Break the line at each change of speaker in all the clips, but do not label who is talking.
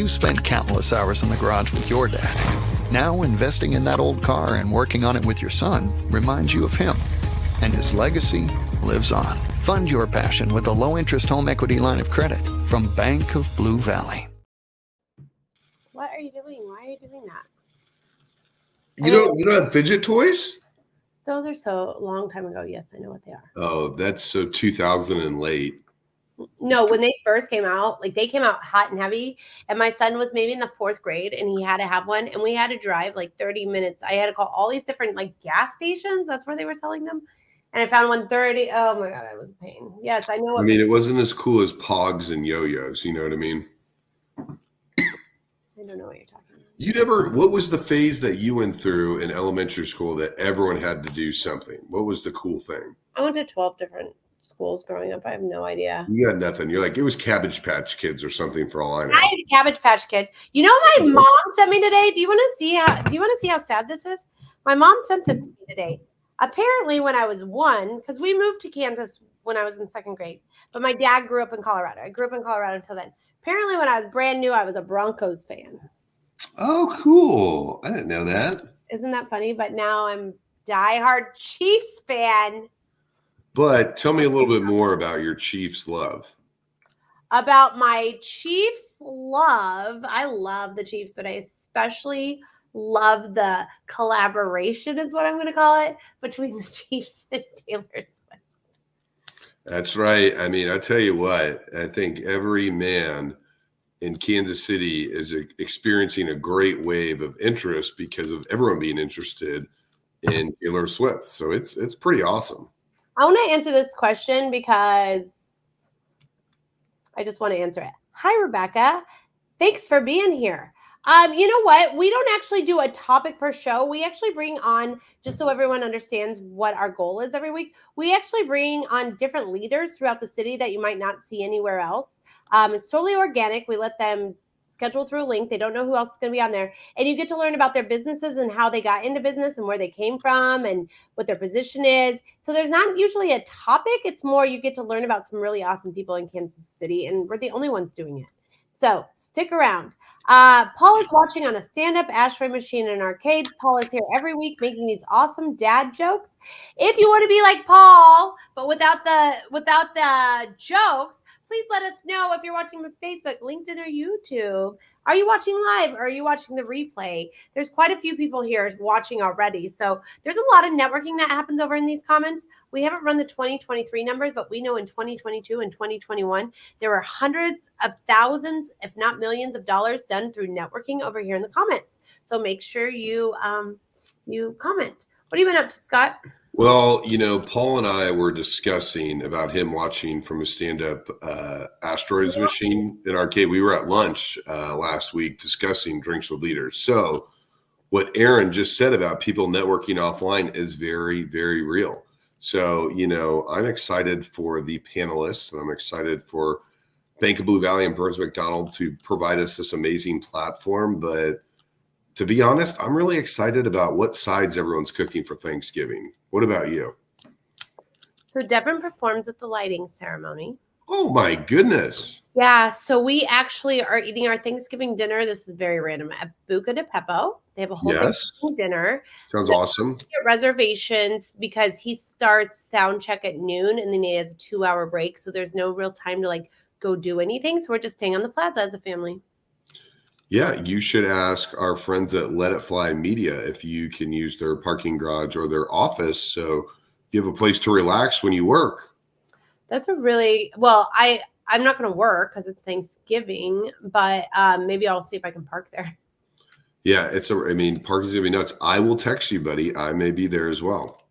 You spent countless hours in the garage with your dad. Now investing in that old car and working on it with your son reminds you of him. And his legacy lives on. Fund your passion with a low-interest home equity line of credit from Bank of Blue Valley.
What are you doing? Why are you doing that?
You don't have fidget toys?
Those are so long time ago. Yes, I know what they are.
Oh, that's so 2000 and late.
No, when they first came out, like they came out hot and heavy, and my son was maybe in the 4th grade and he had to have one, and we had to drive like 30 minutes. I had to call all these different like gas stations. That's where they were selling them. And I found 130. Oh my God, that was a pain. Yes, I know.
I mean, it wasn't as cool as Pogs and yo-yos. You know what I mean?
I don't know what you're talking about.
What was the phase that you went through in elementary school that everyone had to do something? What was the cool thing?
I went to 12 different schools growing up. I have no idea.
You got nothing. You're like, it was Cabbage Patch Kids or something for all I know.
I had a Cabbage Patch Kid. You know, my mom sent me today. Do you want to see how sad this is? My mom sent this to me today. Apparently, when I was 1, because we moved to Kansas when I was in 2nd grade, but my dad grew up in Colorado. I grew up in Colorado until then. Apparently, when I was brand new, I was a Broncos fan.
Oh, cool. I didn't know that.
Isn't that funny? But now I'm diehard Chiefs fan.
But tell me a little bit more about your Chiefs love.
About my Chiefs love. I love the Chiefs, but I especially love the collaboration is what I'm going to call it between the Chiefs and Taylor Swift.
That's right. I mean, I tell you what, I think every man in Kansas City is experiencing a great wave of interest because of everyone being interested in Taylor Swift. So it's pretty awesome.
I want to answer this question because I just want to answer it. Hi, Rebecca. Thanks for being here. You know what? We don't actually do a topic per show. We actually bring on, just so everyone understands what our goal is every week, we actually bring on different leaders throughout the city that you might not see anywhere else. It's totally organic. We let them schedule through a link. They don't know who else is going to be on there. And you get to learn about their businesses and how they got into business and where they came from and what their position is. So there's not usually a topic. It's more you get to learn about some really awesome people in Kansas City, and we're the only ones doing it. So stick around. Paul is watching on a stand-up ashtray machine in arcades. Paul is here every week making these awesome dad jokes. If you want to be like Paul, but without the jokes, please let us know if you're watching on Facebook, LinkedIn, or YouTube. Are you watching live or are you watching the replay? There's quite a few people here watching already. So there's a lot of networking that happens over in these comments. We haven't run the 2023 numbers, but we know in 2022 and 2021, there were hundreds of thousands, if not millions of dollars done through networking over here in the comments. So make sure you comment. What have you been up to, Scott?
Well, you know, Paul and I were discussing about him watching from a stand-up asteroids machine in arcade. We were at lunch last week discussing drinks with leaders. So what Aaron just said about people networking offline is very, very real. So, you know, I'm excited for the panelists, and I'm excited for Bank of Blue Valley and Burns McDonnell to provide us this amazing platform. But to be honest, I'm really excited about what sides everyone's cooking for Thanksgiving. What about you?
So Debra performs at the lighting ceremony.
Oh my goodness.
Yeah, so we actually are eating our Thanksgiving dinner. This is very random at Buca de Pepo. They have a whole Thanksgiving dinner.
Sounds awesome.
Get reservations because he starts sound check at noon and then he has a 2-hour break. So there's no real time to like go do anything. So we're just staying on the plaza as a family.
Yeah, you should ask our friends at Let It Fly Media if you can use their parking garage or their office so you have a place to relax when you work.
That's a really, well, I'm not going to work because it's Thanksgiving, but maybe I'll see if I can park there.
Yeah, parking's going to be nuts. I will text you, buddy. I may be there as well.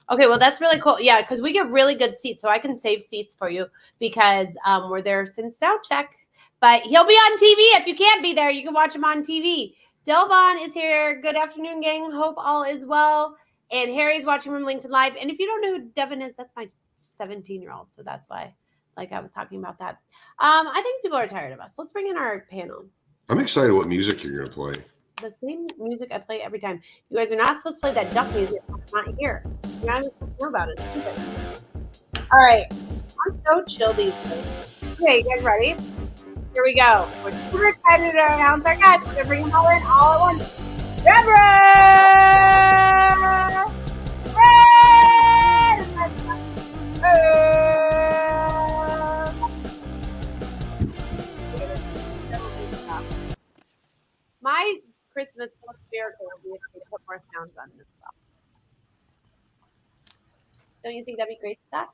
Okay, well, that's really cool. Yeah, because we get really good seats, so I can save seats for you because we're there since sound check. But he'll be on TV. If you can't be there, you can watch him on TV. Delvon is here. Good afternoon, gang. Hope all is well. And Harry's watching from LinkedIn Live. And if you don't know who Devin is, that's my 17-year-old. So that's why, like I was talking about that. I think people are tired of us. Let's bring in our panel.
I'm excited what music you're going to play.
The same music I play every time. You guys are not supposed to play that duck music. It's not here. You're not even supposed to know about it. It's stupid. All right. I'm so chill these days. Okay, you guys ready? Here we go. We're super excited to announce our guests. We're going to bring them all in all at once. Debra! My Christmas miracle will be if we put more sounds on this stuff. Don't you think that'd be great, Scott?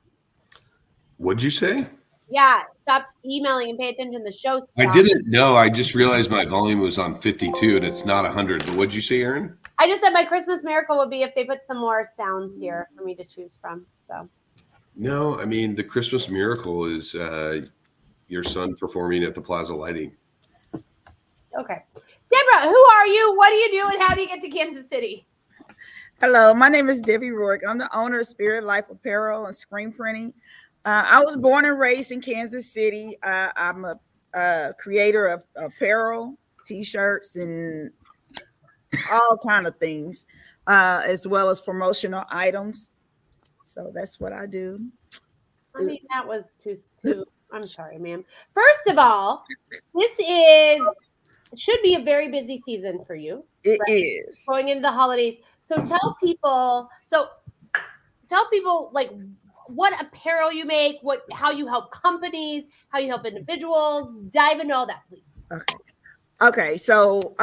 What'd you say?
Yeah, stop emailing and pay attention to the show stuff.
I didn't know. I just realized my volume was on 52 and it's not 100. But what'd you say, Aaron?
I just said my Christmas miracle would be if they put some more sounds here for me to choose from. So.
No, I mean, the Christmas miracle is your son performing at the Plaza Lighting.
Okay. Debra, who are you? What do you do? And how do you get to Kansas City?
Hello, my name is Debra Roark. I'm the owner of Spirit Life Apparel and Screenprinting. I was born and raised in Kansas City. I'm a creator of apparel, T-shirts, and all kind of things, as well as promotional items. So that's what I do.
I mean, that was too. I'm sorry, ma'am. First of all, this should be a very busy season for you.
It is
going into the holidays. So tell people like what apparel you make, how you help companies, how you help individuals. Dive into all that, please.
Okay. So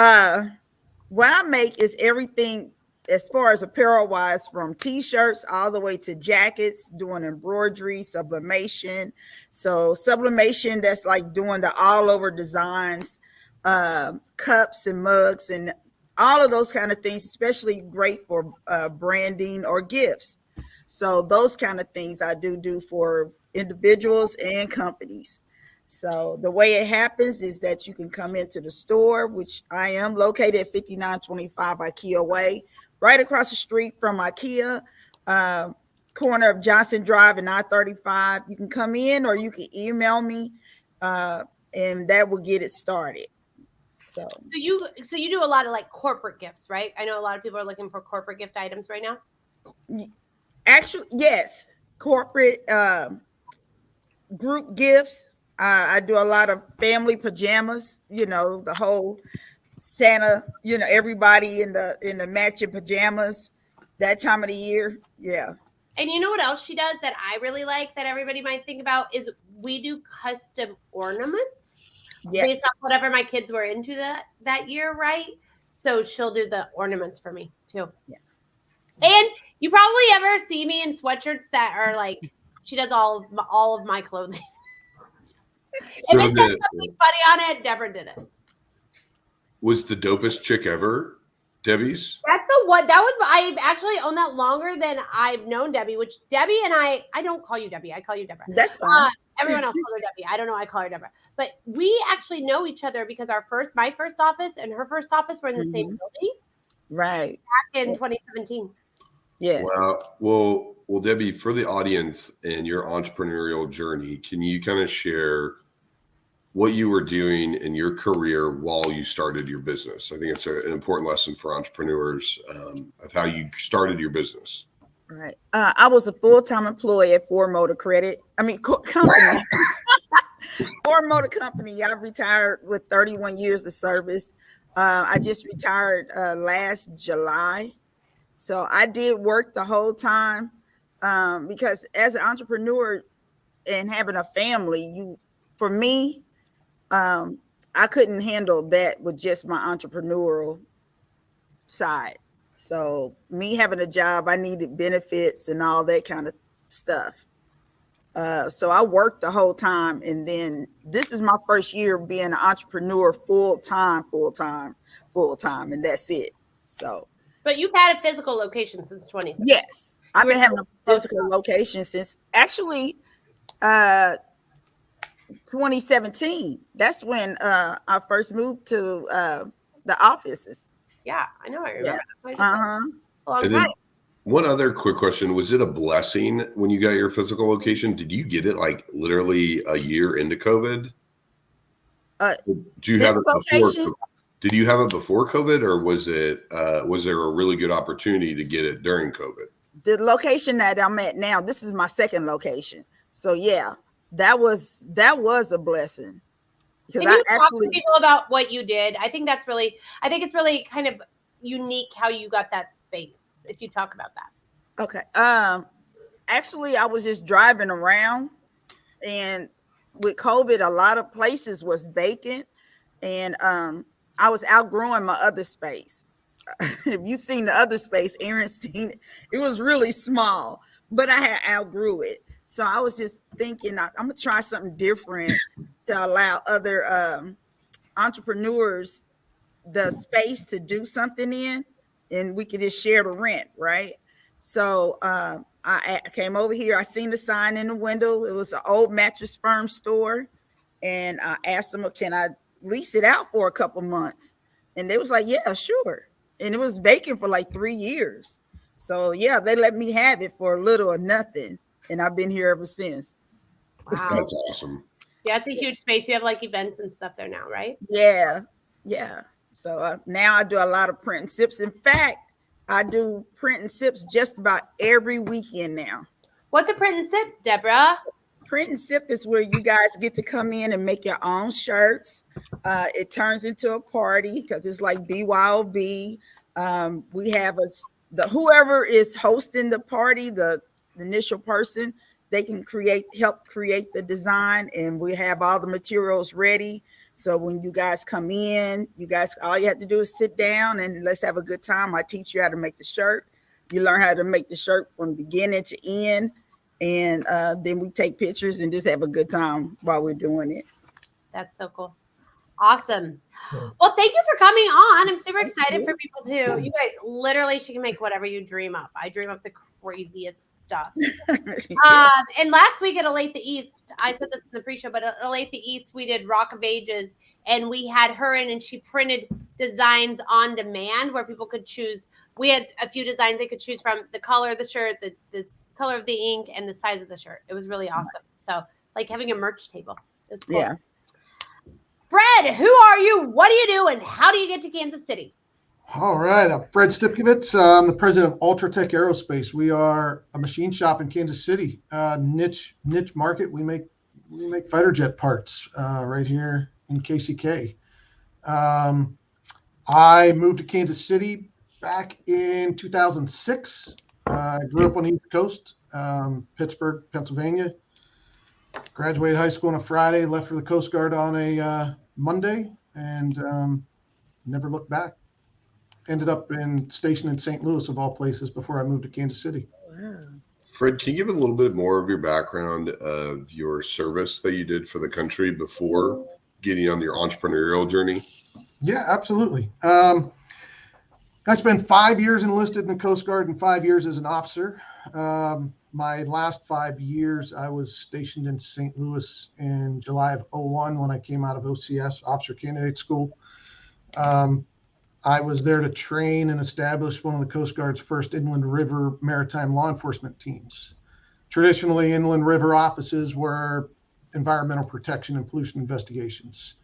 what I make is everything as far as apparel wise, from T-shirts all the way to jackets, doing embroidery, sublimation. So sublimation, that's like doing the all over designs, cups and mugs and all of those kind of things, especially great for branding or gifts. So those kind of things I do for individuals and companies. So the way it happens is that you can come into the store, which I am located at 5925 IKEA Way, right across the street from IKEA, corner of Johnson Drive and I-35. You can come in or you can email me, and that will get it started. So
you do a lot of like corporate gifts, right? I know a lot of people are looking for corporate gift items right now.
Actually, yes, corporate group gifts. I do a lot of family pajamas, the whole Santa, everybody in the matching pajamas that time of the year. Yeah.
And you know what else she does that I really like that everybody might think about is we do custom ornaments. Yes. Based off whatever my kids were into that year, right? So she'll do the ornaments for me too. Yeah. And you probably ever see me in sweatshirts that are like, she does all of my clothing. If it says something funny on it, Debra did it.
Was the dopest chick ever Debbie's?
That's the one. I've actually owned that longer than I've known Debbie, which Debbie and I don't call you Debbie. I call you Debra.
That's fine.
Everyone else calls her Debbie. I don't know. I call her Debra. But we actually know each other because my first office and her first office were in the same building.
Right.
Back in 2017.
Yeah.
Wow. Well, Debbie, for the audience and your entrepreneurial journey, can you kind of share what you were doing in your career while you started your business? I think it's an important lesson for entrepreneurs of how you started your business.
Right. I was a full-time employee at Ford Motor Company. Ford Motor Company. I retired with 31 years of service. I just retired last July. So I did work the whole time because as an entrepreneur and having a family, for me, I couldn't handle that with just my entrepreneurial side. So me having a job, I needed benefits and all that kind of stuff. So I worked the whole time. And then this is my first year being an entrepreneur full time. And that's it. So.
But you've had a physical location since 2016.
Yes. I've been having a physical location since actually 2017. That's when I first moved to the offices.
Yeah, I know. I remember.
Yeah.
A long time.
One other quick question. Was it a blessing when you got your physical location? Did you get it like literally a year into COVID? Did you have it before? Did you have it before COVID, or was there a really good opportunity to get it during COVID?
The location that I'm at now, this is my second location. So yeah, that was a blessing. Because
Can you talk to people about what you did? I think it's really kind of unique how you got that space. If you talk about that.
Okay. Actually, I was just driving around, and with COVID, a lot of places was vacant, and I was outgrowing my other space. If you've seen the other space, Aaron's seen it. It was really small, but I had outgrew it. So I was just thinking, I'm gonna try something different to allow other entrepreneurs the space to do something in, and we could just share the rent, right? So I came over here. I seen the sign in the window. It was an old Mattress Firm store, and I asked them, "Can I lease it out for a couple months?" And they was like, "Yeah, sure." And it was vacant for like 3 years. So yeah, they let me have it for little or nothing, and I've been here ever since.
Wow,
That's awesome.
Yeah, it's a huge space. You have like events and stuff there now, right?
Yeah. So now I do a lot of print and sips. In fact, I do print and sips just about every weekend now.
What's a print and sip, Debra?
Print and sip is where you guys get to come in and make your own shirts. It turns into a party because it's like BYOB. We have whoever is hosting the party, the initial person, they can help create the design, and we have all the materials ready. So when you guys come in, all you have to do is sit down and let's have a good time. I teach you how to make the shirt. You learn how to make the shirt from beginning to end. And then we take pictures and just have a good time while we're doing it.
That's so cool. Awesome. Well, thank you for coming on. I'm super excited for people too. You guys, literally, she can make whatever you dream up. I dream up the craziest stuff. And last week at Elate the East, I said this in the pre-show, but at Elate the East, we did Rock of Ages, and we had her in, and she printed designs on demand where people could choose. We had a few designs they could choose from: the color of the shirt, the color of the ink, and the size of the shirt. It was really awesome. So, like having a merch table. It's cool.
Yeah.
Fred, who are you? What do you do? And how do you get to Kansas City?
All right, I'm Fred Stipkovits. I'm the president of Ultratech Aerospace. We are a machine shop in Kansas City, niche market. We make fighter jet parts right here in KCK. I moved to Kansas City back in 2006. I grew up on the East Coast, Pittsburgh, Pennsylvania. Graduated high school on a Friday, left for the Coast Guard on a Monday, and never looked back. Ended up stationed in St. Louis, of all places, before I moved to Kansas City.
Wow.
Fred, can you give a little bit more of your background of your service that you did for the country before getting on your entrepreneurial journey?
Yeah, absolutely. I spent 5 years enlisted in the Coast Guard and 5 years as an officer. My last 5 years, I was stationed in St. Louis in July of 2001 when I came out of OCS, Officer Candidate School. I was there to train and establish one of the Coast Guard's first inland river maritime law enforcement teams. Traditionally, inland river offices were environmental protection and pollution investigations.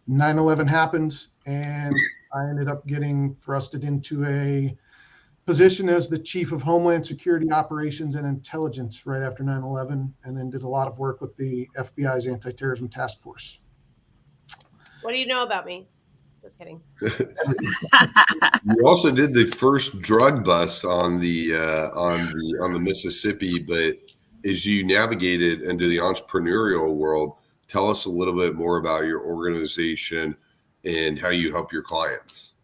9/11 happened, and I ended up getting thrusted into a position as the Chief of Homeland Security Operations and Intelligence right after 9/11, and then did a lot of work with the FBI's Anti-Terrorism Task Force.
What do you know about me? Just kidding.
You also did the first drug bust on the Mississippi, but as you navigated into the entrepreneurial world, tell us a little bit more about your organization and how you help your clients.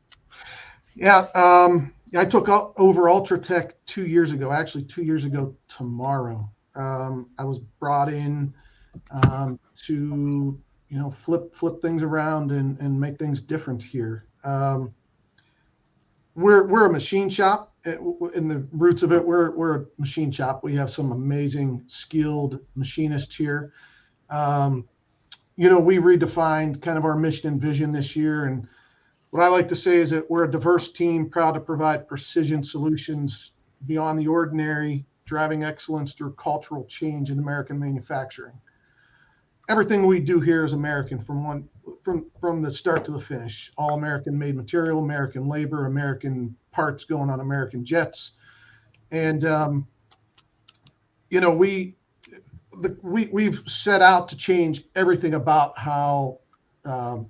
Yeah, I took over Ultratech 2 years ago, actually 2 years ago tomorrow. I was brought in to flip things around and make things different here. We're a machine shop. In the roots of it, we're a machine shop. We have some amazing skilled machinists here. We redefined kind of our mission and vision this year. And what I like to say is that we're a diverse team, proud to provide precision solutions beyond the ordinary, driving excellence through cultural change in American manufacturing. Everything we do here is American from the start to the finish. All American made material, American labor, American parts going on American jets. And, we've set out to change everything about how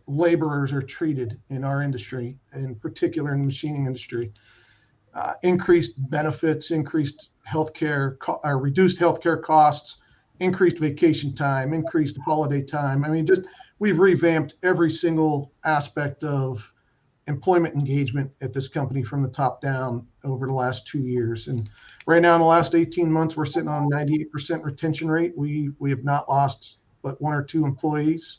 laborers are treated in our industry, in particular in the machining industry. Increased benefits, increased healthcare, reduced healthcare costs, increased vacation time, increased holiday time. I mean, just we've revamped every single aspect of employment engagement at this company from the top down over the last 2 years. And right now in the last 18 months, we're sitting on 98% retention rate. We have not lost but 1 or 2 employees.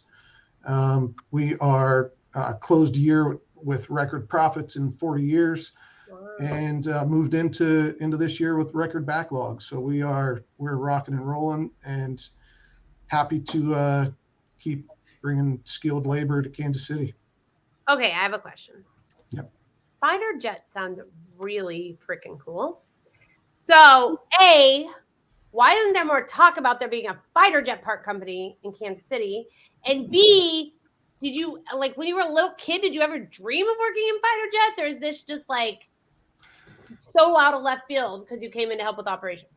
We are closed a year with record profits in 40 years. Wow. And moved into this year with record backlogs. So we're rocking and rolling and happy to keep bringing skilled labor to Kansas City.
Okay, I have a question.
Yep.
Fighter jet sounds really freaking cool. So, A, why isn't there more talk about there being a fighter jet part company in Kansas City? And B, did you, like, when you were a little kid, did you ever dream of working in fighter jets? Or is this just like so out of left field because you came in to help with operations?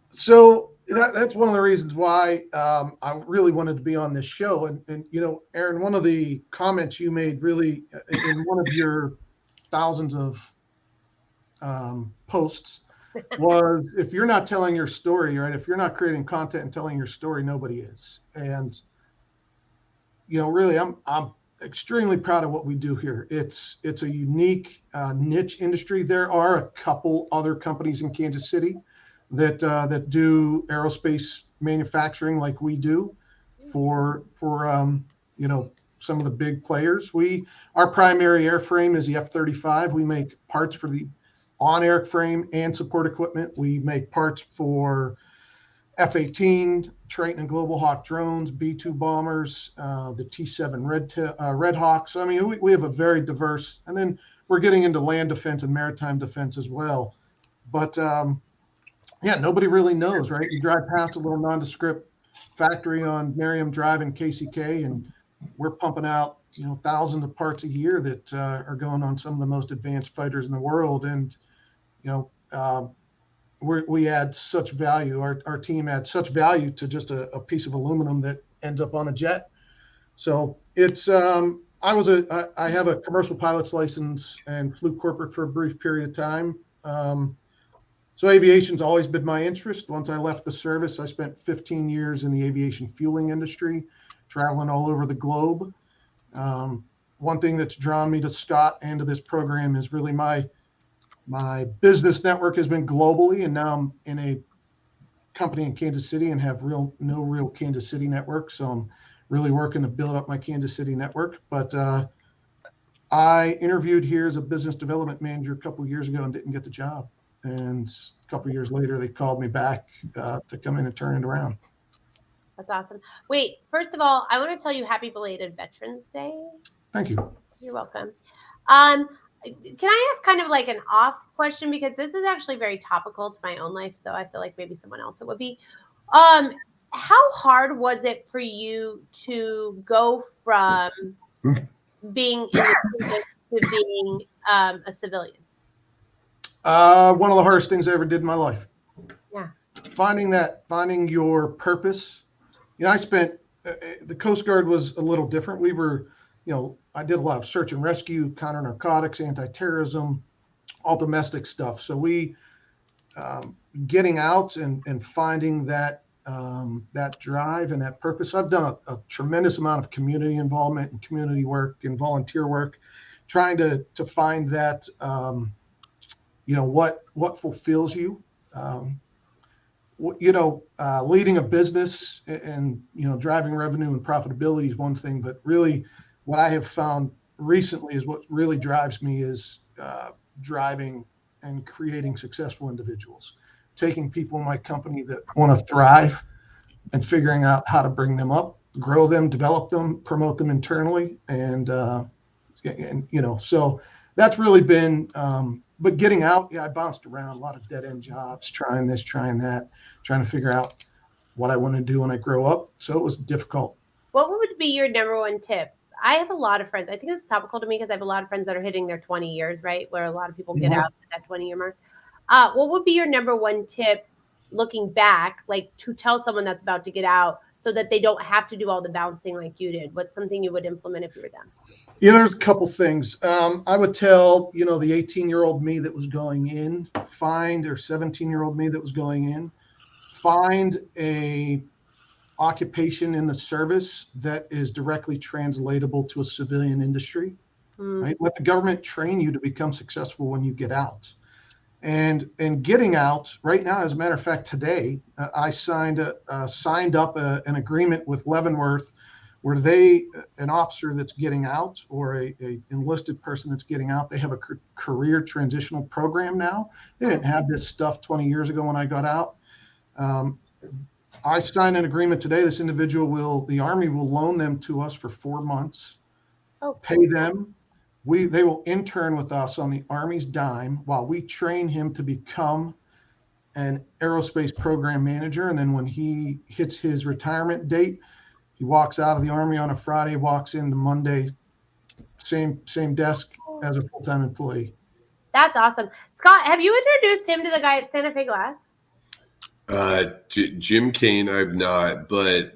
So that's one of the reasons why I really wanted to be on this show. And you know, Aaron, one of the comments you made really in one of your thousands of posts was, if you're not telling your story, right? If you're not creating content and telling your story, nobody is. And you know, really, I'm extremely proud of what we do here. It's a unique niche industry. There are a couple other companies in Kansas City that do aerospace manufacturing like we do for you know, some of the big players. Our primary airframe is the F-35. We make parts for the on-air frame and support equipment. We make parts for F-18, Triton and Global Hawk drones, B-2 bombers, the T-7 Red Hawks. I mean, we have a very diverse, and then we're getting into land defense and maritime defense as well. But yeah, nobody really knows, right? You drive past a little nondescript factory on Merriam Drive in KCK, and we're pumping out, you know, thousands of parts a year that are going on some of the most advanced fighters in the world. And you know, we add such value. Our team adds such value to just a piece of aluminum that ends up on a jet. So it's I have a commercial pilot's license and flew corporate for a brief period of time. So aviation's always been my interest. Once I left the service, I spent 15 years in the aviation fueling industry, traveling all over the globe. One thing that's drawn me to Scott and to this program is really my business network has been globally, and now I'm in a company in Kansas City and have no real Kansas City network. So I'm really working to build up my Kansas City network. But I interviewed here as a business development manager a couple of years ago and didn't get the job. And a couple of years later, they called me back to come in and turn it around.
That's awesome. Wait, first of all, I want to tell you happy belated Veterans Day.
Thank you.
You're welcome. Can I ask kind of like an off question, because this is actually very topical to my own life, so I feel like maybe someone else it would be. How hard was it for you to go from being in the service to being a civilian?
One of the hardest things I ever did in my life.
Yeah.
Finding your purpose. You know, I spent the Coast Guard was a little different. We were, you know, I did a lot of search and rescue, counter narcotics, anti-terrorism, all domestic stuff. So we getting out and finding that drive and that purpose. I've done a tremendous amount of community involvement and community work and volunteer work, trying to find that. You know, what fulfills you. You know, leading a business and, you know, driving revenue and profitability is one thing, but really what I have found recently is what really drives me is driving and creating successful individuals, taking people in my company that want to thrive and figuring out how to bring them up, grow them, develop them, promote them internally. And you know, so that's really been, but getting out, yeah, I bounced around a lot of dead end jobs, trying this, trying that, trying to figure out what I want to do when I grow up. So it was difficult. What
would be your number one tip? I have a lot of friends. I think it's topical to me because I have a lot of friends that are hitting their 20 years, right? Where a lot of people get out at that 20-year mark. What would be your number one tip looking back, like to tell someone that's about to get out so that they don't have to do all the bouncing like you did? What's something you would implement if you were them?
There's a couple things. I would tell, the 18-year-old me that was going in, or 17-year-old me that was going in, find a occupation in the service that is directly translatable to a civilian industry. Right? Let the government train you to become successful when you get out. And getting out right now, as a matter of fact, today I signed up an agreement with Leavenworth, where an officer that's getting out, or a enlisted person that's getting out, they have a career transitional program now. They didn't have this stuff 20 years ago when I got out. I signed an agreement today. This individual the Army will loan them to us for 4 months, pay them. They will intern with us on the Army's dime while we train him to become an aerospace program manager. And then when he hits his retirement date, he walks out of the Army on a Friday, walks into Monday, same desk as a full-time employee.
That's awesome. Scott, have you introduced him to the guy at Santa Fe Glass?
Jim Kane, I've not, but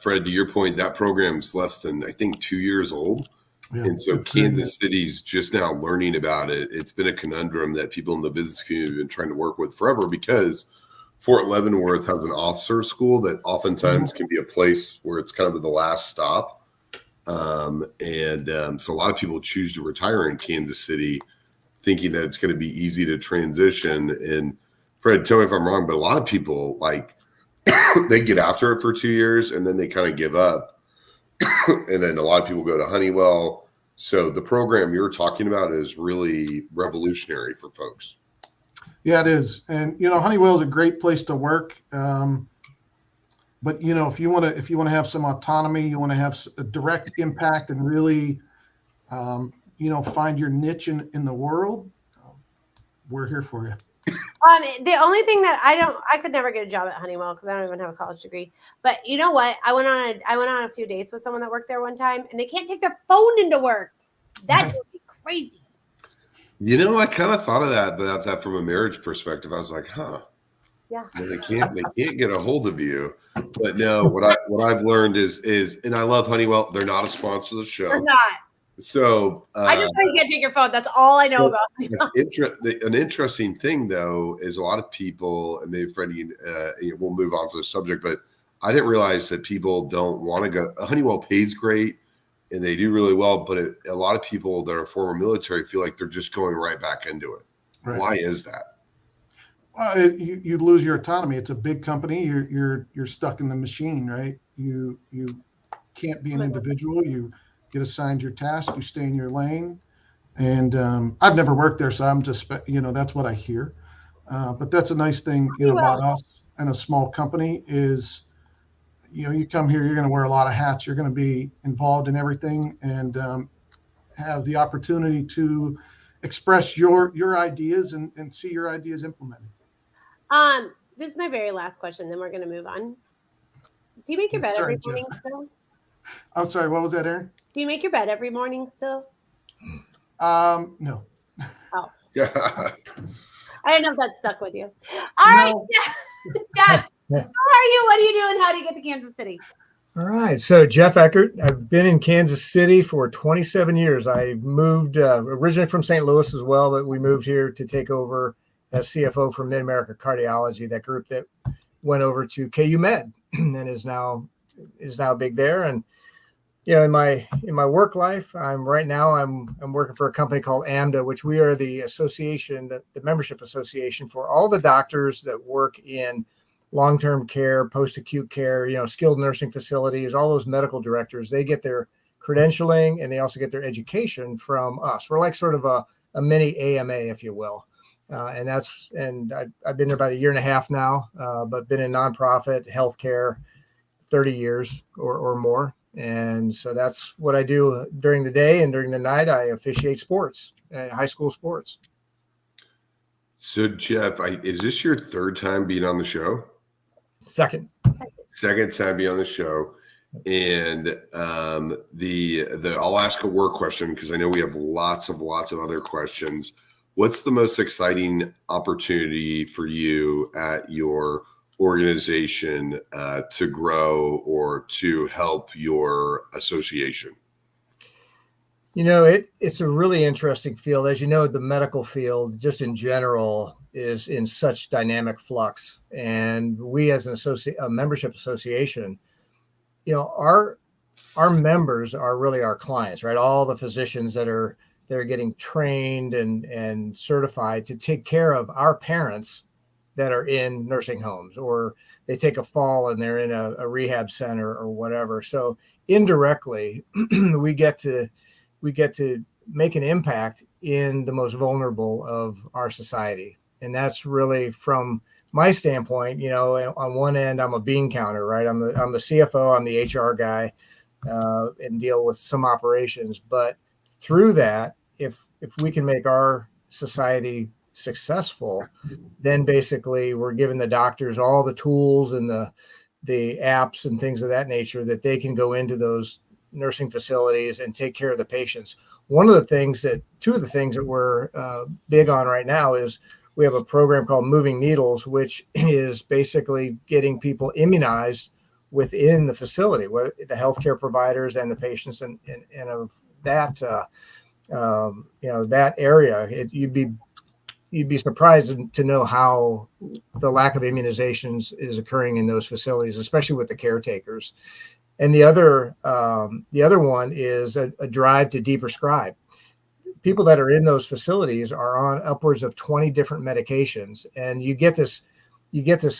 Fred, to your point, that program's less than, I think, 2 years old. Yeah, and so Kansas City's just now learning about it. It's been a conundrum that people in the business community have been trying to work with forever, because Fort Leavenworth has an officer school that oftentimes can be a place where it's kind of the last stop. So a lot of people choose to retire in Kansas City thinking that it's going to be easy to transition. And Fred, tell me if I'm wrong, but a lot of people, they get after it for 2 years and then they kind of give up. And then a lot of people go to Honeywell. So the program you're talking about is really revolutionary for folks.
Yeah, it is. And, Honeywell is a great place to work. But, if you want to have some autonomy, you want to have a direct impact and really, find your niche in the world, we're here for you.
The only thing that I could never get a job at Honeywell because I don't even have a college degree. But you know what? I went on a few dates with someone that worked there one time, and they can't take their phone into work. That would be crazy.
I kind of thought of that, but that from a marriage perspective, I was like, huh.
Yeah.
They can't get a hold of you. But no, what I've learned is, and I love Honeywell. They're not a sponsor of the show.
They're not.
So
I just know you can't take your phone. That's all I know about.
An interesting thing, though, is a lot of people, and maybe Freddie, we'll move on to the subject, but I didn't realize that people don't want to go. Honeywell pays great, and they do really well, but a lot of people that are former military feel like they're just going right back into it. Right. Why is that?
Well, you lose your autonomy. It's a big company. You're stuck in the machine, right? You can't be an individual. You get assigned your task, you stay in your lane. And I've never worked there, so I'm just, that's what I hear. But that's a nice thing, about us and a small company is, you come here, you're going to wear a lot of hats. You're going to be involved in everything and have the opportunity to express your ideas and see your ideas implemented.
This is my very last question, then we're going to move on. Do you make your bed every morning still?
I'm sorry, what was that, Erin?
Do you make your bed every morning still?
No.
Oh.
Yeah.
I don't know if that stuck with you. All right, Jeff. How are you? What are you doing? How do you get to Kansas City?
All right. So Jeff Eckert, I've been in Kansas City for 27 years. I moved originally from St. Louis as well, but we moved here to take over as CFO for Mid-America Cardiology, that group that went over to KU Med and is now big there. And in my work life, I'm working for a company called AMDA, which we are the association, the membership association for all the doctors that work in long-term care, post-acute care, skilled nursing facilities, all those medical directors. They get their credentialing and they also get their education from us. We're like sort of a mini AMA, if you will. And I've been there about a year and a half now, but been in nonprofit healthcare 30 years or more. And so that's what I do during the day, and during the night, I officiate sports, high school sports.
So Jeff, is this your third time being on the show?
Second
time being on the show. And I'll ask a work question because I know we have lots of other questions. What's the most exciting opportunity for you at your organization to grow or to help your association?
It's a really interesting field. As you know, the medical field, just in general, is in such dynamic flux. And we, as a membership association, our members are really our clients, right? All the physicians that are getting trained and certified to take care of our parents that are in nursing homes, or they take a fall and they're in a rehab center or whatever. So indirectly, we get to make an impact in the most vulnerable of our society. And that's really, from my standpoint, on one end, I'm a bean counter, right? I'm the CFO, I'm the HR guy, and deal with some operations. But through that, if we can make our society successful, then basically we're giving the doctors all the tools and the apps and things of that nature that they can go into those nursing facilities and take care of the patients. Two of the things that we're big on right now is we have a program called Moving Needles, which is basically getting people immunized within the facility, where the healthcare providers and the patients, and of that, that area. You'd be surprised to know how the lack of immunizations is occurring in those facilities, especially with the caretakers. And the other one is a drive to de-prescribe. People that are in those facilities are on upwards of 20 different medications, and you get this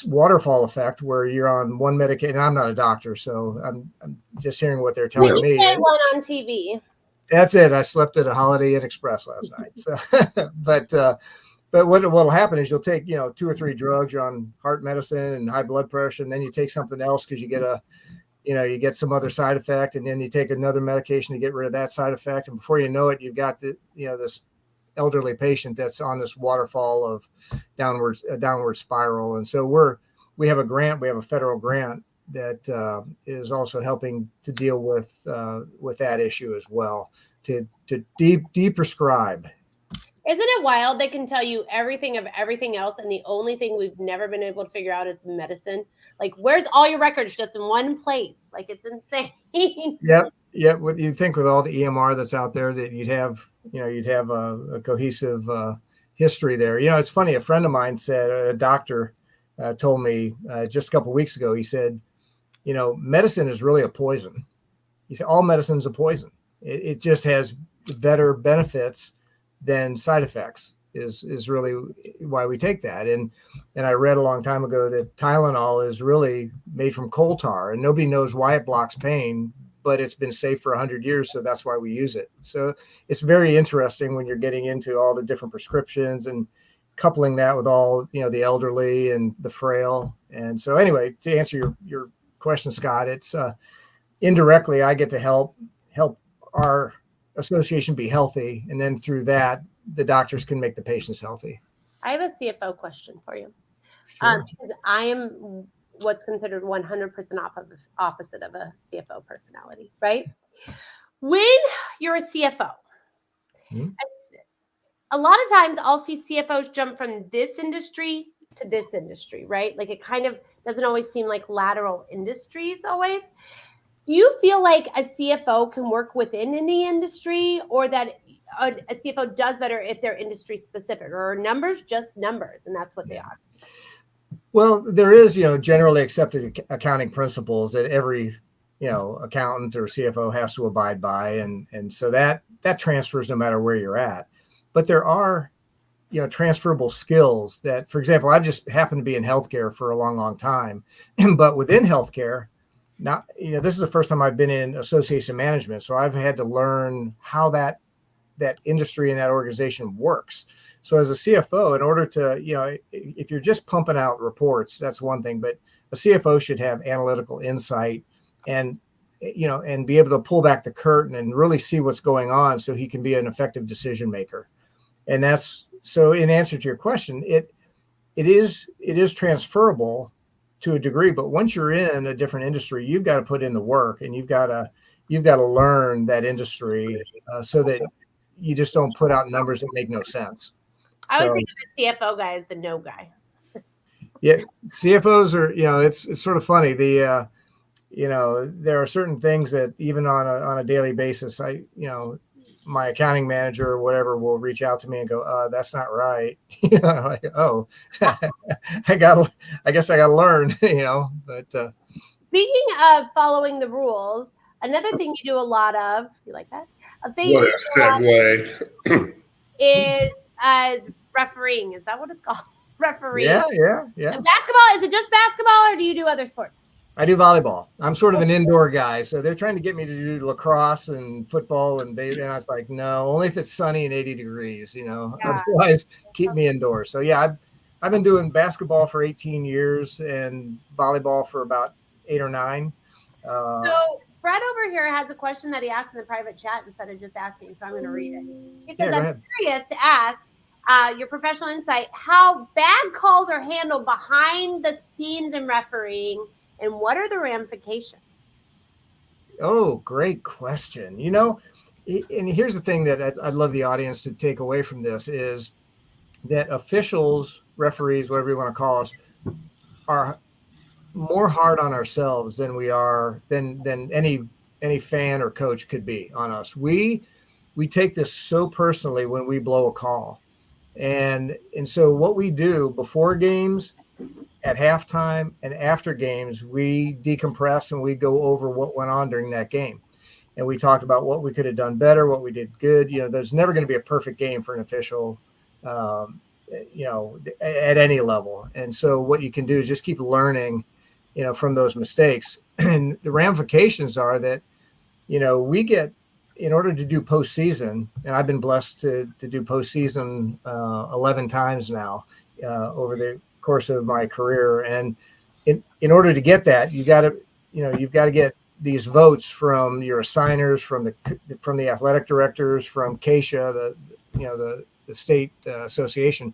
waterfall effect where you're on one medication. I'm not a doctor, so I'm just hearing what they're telling me.
You one on TV.
That's it. I slept at a Holiday Inn Express last night. So, but what'll happen is you'll take 2 or 3 drugs. You're on heart medicine and high blood pressure, and then you take something else because you get some other side effect, and then you take another medication to get rid of that side effect, and before you know it, you've got this elderly patient that's on this waterfall of downward spiral. And so we have a federal grant that is also helping to deal with that issue as well, to de-prescribe.
Isn't it wild? They can tell you everything of everything else, and the only thing we've never been able to figure out is medicine. Like, where's all your records just in one place? Like, it's insane.
Yep. What you think with all the EMR that's out there, that you'd have a cohesive history there. It's funny. A friend of mine said, a doctor told me just a couple of weeks ago, he said, medicine is really a poison. He said, all medicine is a poison. It just has better benefits than side effects is really why we take that. And I read a long time ago that Tylenol is really made from coal tar, and nobody knows why it blocks pain, but it's been safe for 100 years. So that's why we use it. So it's very interesting when you're getting into all the different prescriptions and coupling that with all, the elderly and the frail. And so anyway, to answer your question, Scott, it's indirectly, I get to help our association be healthy. And then through that, the doctors can make the patients healthy.
I have a CFO question for you.
Sure.
Because I am what's considered 100% opposite of a CFO personality, right? When you're a CFO, a lot of times I'll see CFOs jump from this industry to this industry, right? Like, it kind of doesn't always seem like lateral industries always. Do you feel like a CFO can work within any industry, or that a CFO does better if they're industry specific, or are numbers just numbers and that's what they are?
Well, there is, generally accepted accounting principles that every, accountant or CFO has to abide by. And so that transfers no matter where you're at. But there are, transferable skills that, for example, I've just happened to be in healthcare for a long, long time. But within healthcare, now, this is the first time I've been in association management. So I've had to learn how that industry and that organization works. So as a CFO, in order to, if you're just pumping out reports, that's one thing, but a CFO should have analytical insight and be able to pull back the curtain and really see what's going on so he can be an effective decision maker. And that's, so in answer to your question, it is transferable to a degree, but once you're in a different industry, you've got to put in the work, and you've got to learn that industry so that you just don't put out numbers that make no sense.
I would think of the CFO guy as the no guy.
Yeah, CFOs are, it's sort of funny. There are certain things that even on a daily basis, my accounting manager or whatever will reach out to me and go, that's not right. Like, oh, I guess I gotta learn, but
Speaking of following the rules, another thing you do a lot of, you like that? A thing
What
you
a
do a lot
segue.
is as refereeing. Is that what it's called? Refereeing.
yeah.
And basketball, is it just basketball or do you do other sports?
I do volleyball. I'm sort of an indoor guy. So they're trying to get me to do lacrosse and football and I was like, no, only if it's sunny and 80 degrees, otherwise keep me indoors. So yeah, I've been doing basketball for 18 years and volleyball for about 8 or 9.
So Fred over here has a question that he asked in the private chat instead of just asking. So I'm going to read it. He says, I'm curious to ask your professional insight, how bad calls are handled behind the scenes in refereeing, and what are the ramifications?
Oh, great question. And here's the thing that I'd love the audience to take away from this is that officials, referees, whatever you want to call us, are more hard on ourselves than we are than any fan or coach could be on us. We take this so personally when we blow a call. And so what we do before games, at halftime, and after games, we decompress and we go over what went on during that game. And we talked about what we could have done better, what we did good. There's never going to be a perfect game for an official, at any level. And so what you can do is just keep learning, from those mistakes. And the ramifications are that, we get, in order to do postseason, and I've been blessed to do postseason 11 times now over the course of my career. And in order to get that, you've got to get these votes from your assigners, from the athletic directors, from CASHA, the state association.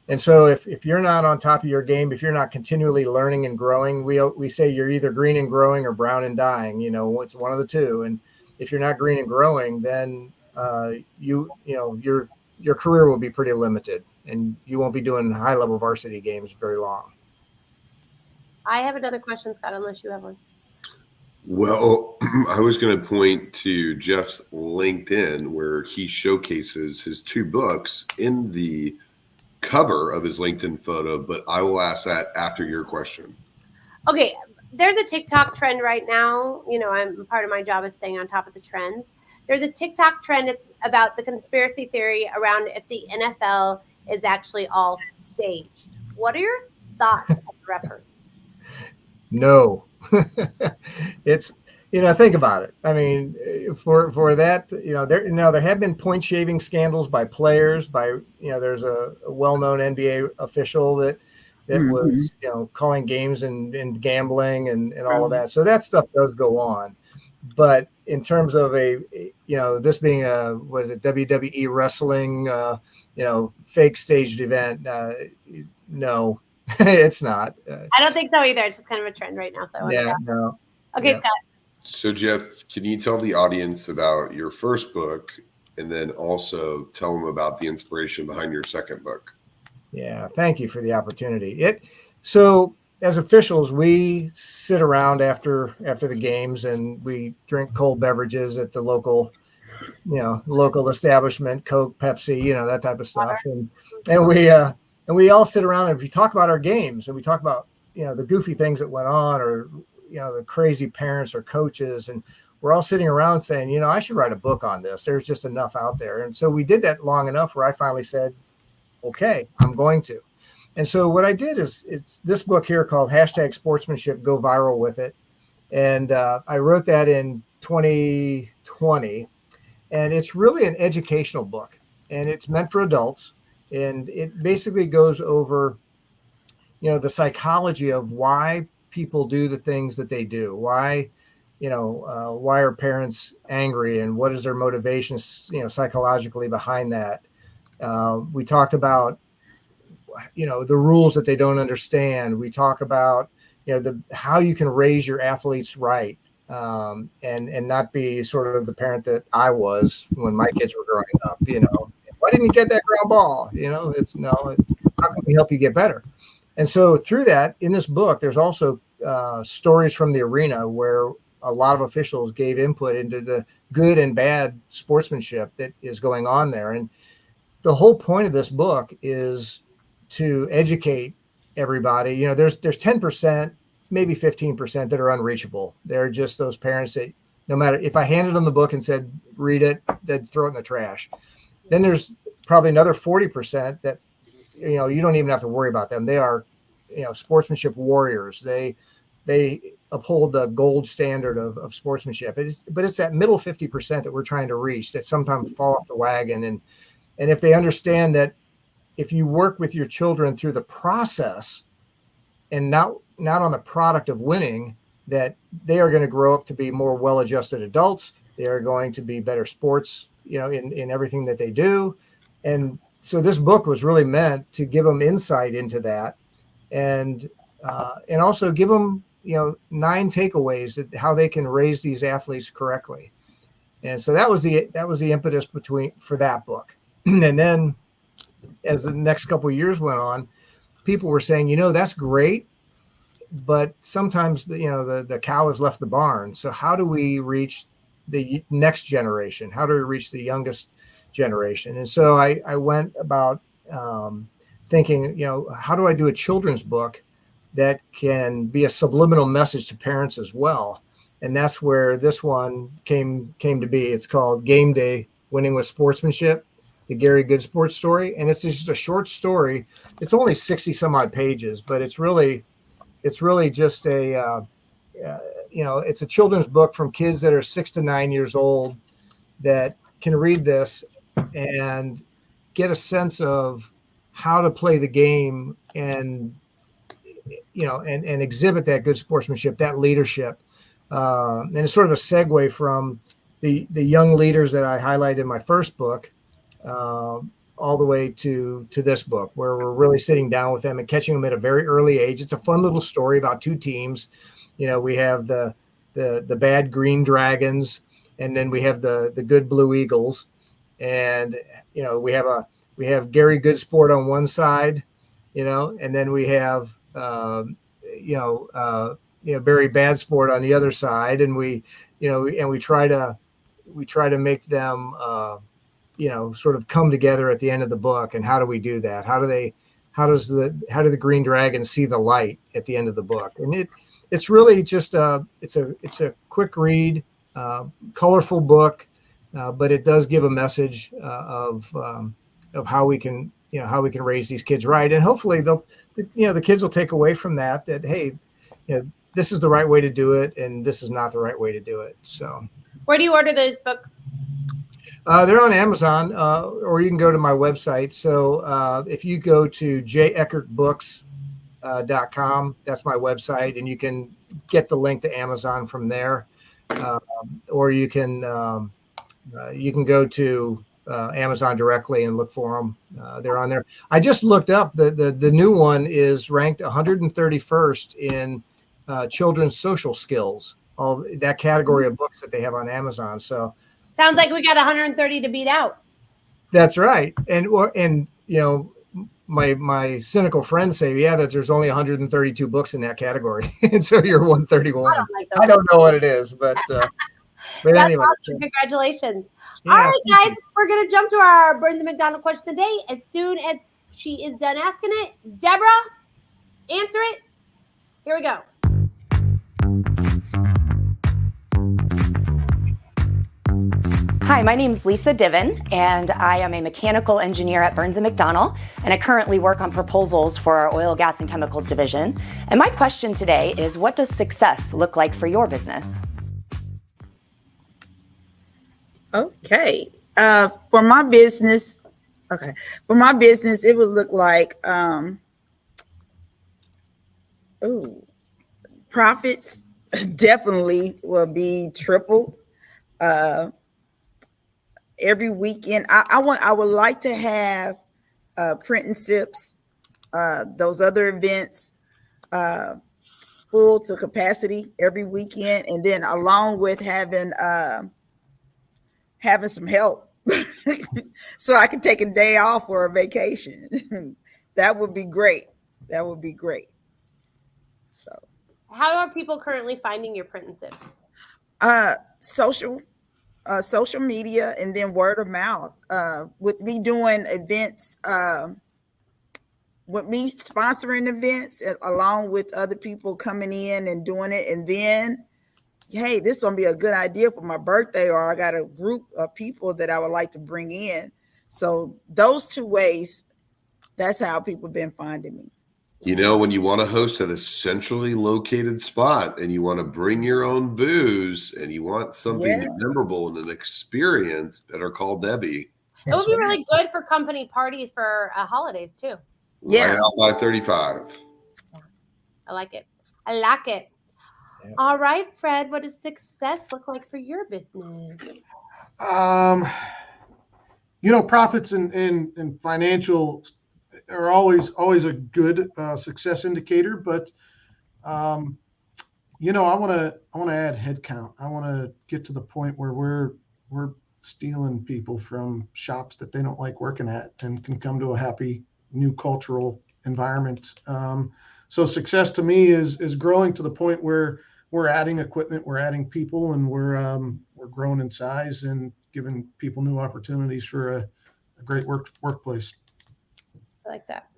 And so if you're not on top of your game, if you're not continually learning and growing, we say you're either green and growing or brown and dying. It's one of the two. And if you're not green and growing, then your career will be pretty limited, and you won't be doing high level varsity games very long.
I have another question, Scott, unless you have one.
Well, I was going to point to Jeff's LinkedIn, where he showcases his 2 books in the cover of his LinkedIn photo, but I will ask that after your question.
Okay. There's a TikTok trend right now. I'm part of my job is staying on top of the trends. There's a TikTok trend. It's about the conspiracy theory around if the NFL is actually all staged. What are your thoughts as a referee?
No. It's, think about it. I mean, for that, there have been point shaving scandals by players, there's a well-known NBA official that was, calling games and gambling and all of that. So that stuff does go on. But in terms of this being a WWE wrestling, fake staged event, no, it's not.
I don't think so either. It's just kind of a trend right now. So
no.
Okay,
Yeah.
Scott.
So Jeff, can you tell the audience about your first book, and then also tell them about the inspiration behind your second book?
Yeah, thank you for the opportunity. So as officials, we sit around after the games and we drink cold beverages at the local establishment, Coke, Pepsi, that type of stuff. And we all sit around and we talk about our games, and we talk about, the goofy things that went on, or, the crazy parents or coaches. And we're all sitting around saying, I should write a book on this. There's just enough out there. And so we did that long enough where I finally said, okay, I'm going to. And so what I did is, it's this book here called #Sportsmanship, Go Viral with It. And I wrote that in 2020. And it's really an educational book, and it's meant for adults. And it basically goes over, the psychology of why people do the things that they do. Why are parents angry, and what is their motivations, psychologically behind that. We talked about, the rules that they don't understand. We talk about, how you can raise your athletes right, and not be sort of the parent that I was when my kids were growing up. Why didn't you get that ground ball? It's how can we help you get better? And so through that, in this book, there's also stories from the arena where a lot of officials gave input into the good and bad sportsmanship that is going on there. And the whole point of this book is to educate everybody. You know, there's 10%, maybe 15% that are unreachable. They're just those parents that no matter if I handed them the book and said, read it, they'd throw it in the trash. Then there's probably another 40% that, you know, you don't even have to worry about them. They are, you know, sportsmanship warriors. They uphold the gold standard of sportsmanship. But it's that middle 50% that we're trying to reach that sometimes fall off the wagon. And if they understand that if you work with your children through the process and not on the product of winning, that they are going to grow up to be more well-adjusted adults. They are going to be better sports, you know, in everything that they do. And so this book was really meant to give them insight into that, and also give them, you know, 9 takeaways that how they can raise these athletes correctly. And so that was the impetus for that book. And then as the next couple of years went on, people were saying, you know, that's great, but sometimes the cow has left the barn. So how do we reach the next generation? How do we reach the youngest generation? And so I went about thinking, you know, how do I do a children's book that can be a subliminal message to parents as well? And that's where this one came to be. It's called Game Day: Winning with Sportsmanship, the Gary Goodsport story. And it's just a short story. It's only 60 some odd pages, but it's really just a, you know, it's a children's book from kids that are 6 to 9 years old that can read this and get a sense of how to play the game and, you know, and exhibit that good sportsmanship, that leadership. And it's sort of a segue from the young leaders that I highlighted in my first book, all the way to this book, where we're really sitting down with them and catching them at a very early age. It's a fun little story about 2 teams. You know, we have the bad Green Dragons, and then we have the good Blue Eagles. And, you know, we have Gary Goodsport on one side, you know, and then we have, Barry Bad Sport on the other side. And we try to make them, you know, sort of come together at the end of the book. And how do we do that? How do the Green Dragons see the light at the end of the book? And it's really just it's a quick read, colorful book, but it does give a message of how we can raise these kids right. And hopefully the kids will take away from that, hey, you know, this is the right way to do it, and this is not the right way to do it. So
where do you order those books?
They're on Amazon, or you can go to my website. So if you go to jeckertbooks.com, that's my website, and you can get the link to Amazon from there. Or you can go to Amazon directly and look for them. They're on there. I just looked up the new one is ranked 131st in children's social skills, all that category of books that they have on Amazon. So
sounds like we got 130 to beat out.
That's right. And you know, my cynical friends say, yeah, that there's only 132 books in that category. And so you're 131. I don't know what it is, but
That's
anyway.
Awesome. Congratulations.
Yeah,
All right, guys, we're going to jump to our Burns and McDonnell question of the day. As soon as she is done asking it, Debra, answer it. Here we go.
Hi, my name is Lisa Diven, and I am a mechanical engineer at Burns & McDonnell, and I currently work on proposals for our oil, gas, and chemicals division. And my question today is, what does success look like for your business?
Okay. For my business, it would look like profits definitely will be tripled. Every weekend, I would like to have print and sips, those other events full to capacity every weekend, and then along with having some help so I can take a day off or a vacation. That would be great. That would be great. So,
how are people currently finding your print and sibs?
Social media, and then word of mouth. With me doing events, with me sponsoring events, along with other people coming in and doing it, and then, hey, this is gonna be a good idea for my birthday, or I got a group of people that I would like to bring in. So those two ways, that's how people have been finding me.
You know, when you want to host at a centrally located spot and you want to bring your own booze and you want something memorable and an experience, better call Debbie.
It would be really good for company parties for holidays too.
Yeah.
Right out 535.
I like it. I like it. Yeah. All right, Fred, what does success look like for your business?
Profits and financial are always a good success indicator, but I want to add headcount. I want to get to the point where we're stealing people from shops that they don't like working at and can come to a happy new cultural environment. So success to me is growing to the point where we're adding equipment, we're adding people, and we're growing in size and giving people new opportunities for a great workplace.
I like that.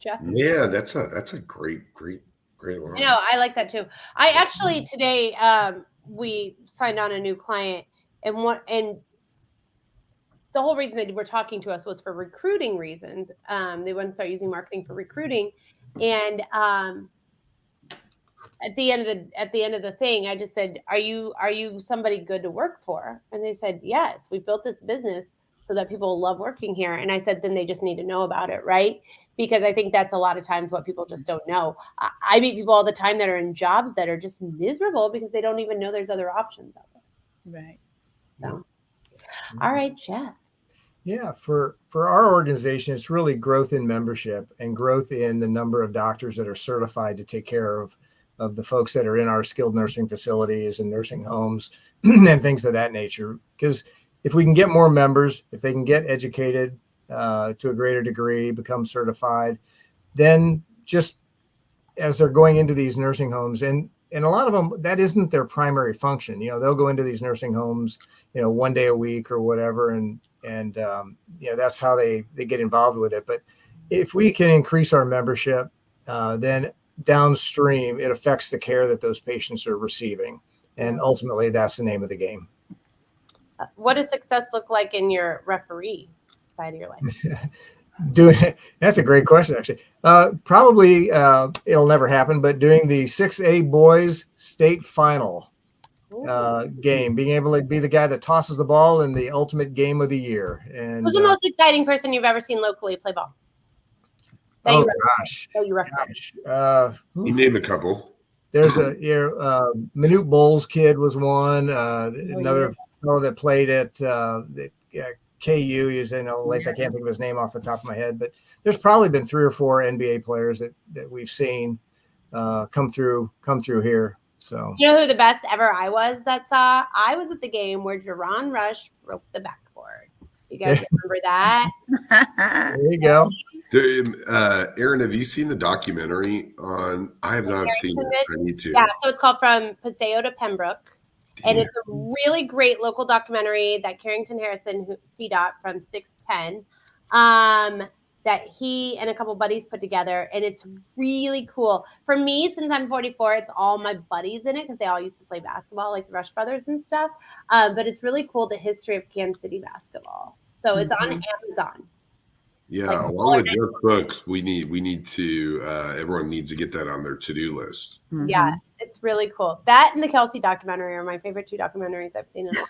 Jeff?
Yeah, that's a great line.
No, I like that too. I actually today we signed on a new client, and the whole reason they were talking to us was for recruiting reasons. They want to start using marketing for recruiting, and at the end of the thing, I just said, "Are you somebody good to work for?" And they said, "Yes, we built this business so that people love working here." And I said, "Then they just need to know about it, right?" Because I think that's a lot of times what people just don't know. I meet people all the time that are in jobs that are just miserable because they don't even know there's other options out there.
Right.
So, all right, Jeff.
Yeah, for our organization, it's really growth in membership and growth in the number of doctors that are certified to take care of the folks that are in our skilled nursing facilities and nursing homes and things of that nature. Because if we can get more members, if they can get educated to a greater degree, become certified, then just as they're going into these nursing homes, and a lot of them, that isn't their primary function. They'll go into these nursing homes, one day a week or whatever, and that's how they get involved with it. But if we can increase our membership, then downstream, it affects the care that those patients are receiving. And ultimately, that's the name of the game.
What does success look like in your referee side of your life?
That's a great question, actually. Probably it'll never happen, but doing the 6A boys state final game, being able to be the guy that tosses the ball in the ultimate game of the year. And
who's the most exciting person you've ever seen locally play ball?
Gosh.
You name a couple.
There's Manute Bowles kid was one. Another fellow that played at KU, I can't think of his name off the top of my head, but there's probably been 3 or 4 NBA players that we've seen come through here. So
you know who the best ever I was that saw? I was at the game where Jerron Rush broke the backboard. You guys remember that?
There you go.
Aaron, have you seen the documentary on? I have not seen it. I need to.
Yeah, so it's called From Paseo to Pembroke. And it's a really great local documentary that Carrington Harrison, CDOT from 610, that he and a couple buddies put together. And it's really cool. For me, since I'm 44, it's all my buddies in it because they all used to play basketball, like the Rush Brothers and stuff. But it's really cool, the history of Kansas City basketball. So it's on Amazon.
Yeah, along with Jeff books, we need to everyone needs to get that on their to-do list.
Mm-hmm.
Yeah, it's really cool. That and the Kelsey documentary are my favorite 2 documentaries I've seen in a long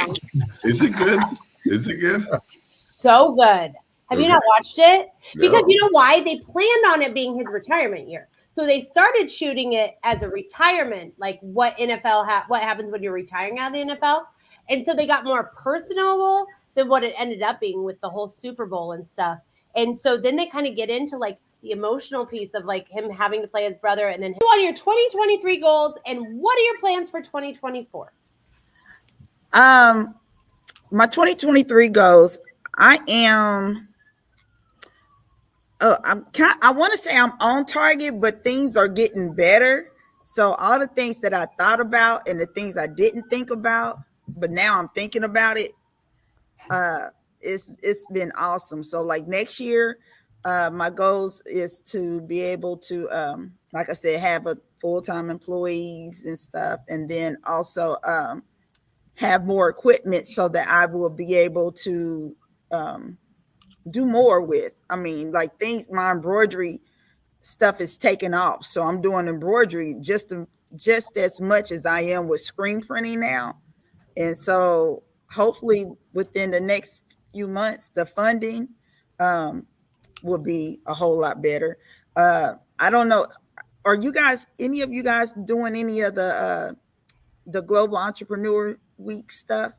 time.
Is it good? Is it good?
So good. Have you not watched it?
No.
Because you know why? They planned on it being his retirement year. So they started shooting it as a retirement, like what happens when you're retiring out of the NFL. And so they got more personable than what it ended up being with the whole Super Bowl and stuff. And so then they kind of get into like the emotional piece of like him having to play his brother, and then on your 2023 goals, and what are your plans for 2024?
My 2023 goals, I am I want to say I'm on target, but things are getting better. So all the things that I thought about and the things I didn't think about, but now I'm thinking about it, it's been awesome. So like next year, my goals is to be able to, like I said, have a full-time employees and stuff, and then also have more equipment so that I will be able to do more with. I mean, like my embroidery stuff is taking off. So I'm doing embroidery just as much as I am with screen printing now. And so hopefully within the next few months, the funding will be a whole lot better. I don't know. Are any of you guys doing any of the Global Entrepreneur Week stuff?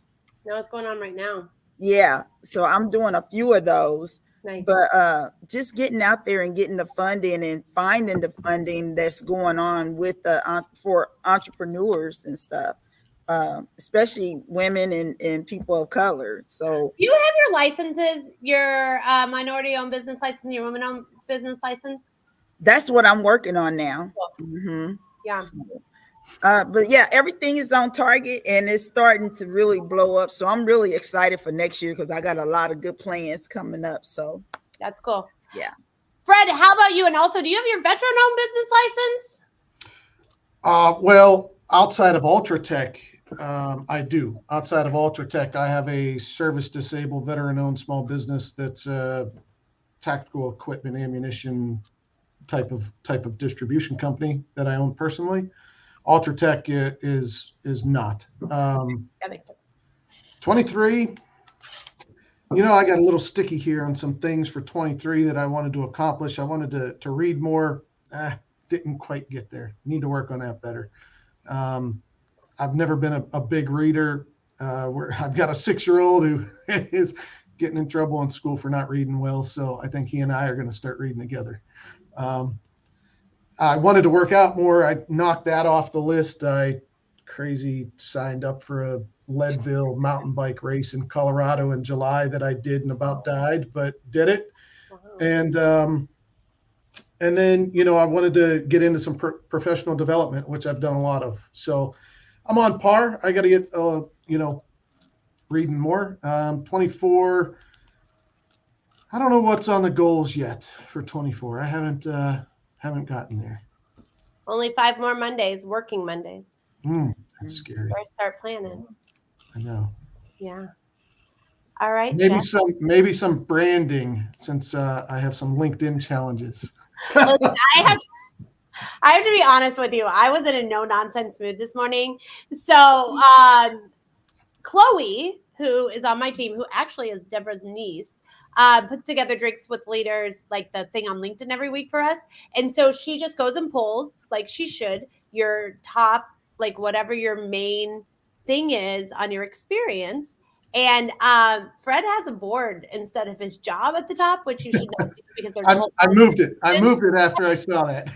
No, what's going on right now?
Yeah. So I'm doing a few of those.
Nice.
But just getting out there and getting the funding and finding the funding that's going on with for entrepreneurs and stuff, especially women and people of color. So
you have your licenses, your minority-owned business license, your women-owned business license?
That's what I'm working on now.
Cool.
Mm-hmm.
Yeah.
So, but yeah, everything is on target and it's starting to really blow up. So I'm really excited for next year because I got a lot of good plans coming up. So
that's cool.
Yeah.
Fred, how about you? And also, do you have your veteran-owned business license?
Well, outside of Ultratech, I do. Outside of Ultratech, I have a service-disabled, veteran-owned small business that's tactical equipment, ammunition type of distribution company that I own personally. Ultratech is not.
That makes sense.
23. You know, I got a little sticky here on some things for 23 that I wanted to accomplish. I wanted to read more. Didn't quite get there. Need to work on that better. I've never been a big reader. Where I've got a 6-year-old who is getting in trouble in school for not reading well. So I think he and I are going to start reading together. I wanted to work out more. I knocked that off the list. I signed up for a Leadville mountain bike race in Colorado in July that I did and about died, but did it. Wow. And then, you know, I wanted to get into some professional development, which I've done a lot of. So I'm on par. I got to get, you know, reading more. 24. I don't know what's on the goals yet for 24. I haven't gotten there.
Only 5 more Mondays, working Mondays.
That's scary.
Better start planning.
I know.
Yeah. All right.
Maybe some branding since I have some LinkedIn challenges.
Listen, I have to be honest with you. I was in a no nonsense mood this morning. So Chloe, who is on my team, who actually is Debra's niece, puts together Drinks with Leaders, like the thing on LinkedIn every week for us. And so she just goes and pulls, like she should, your top, like whatever your main thing is on your experience. And Fred has a board instead of his job at the top, which you should not do because they're
I moved it. I moved it after I saw that.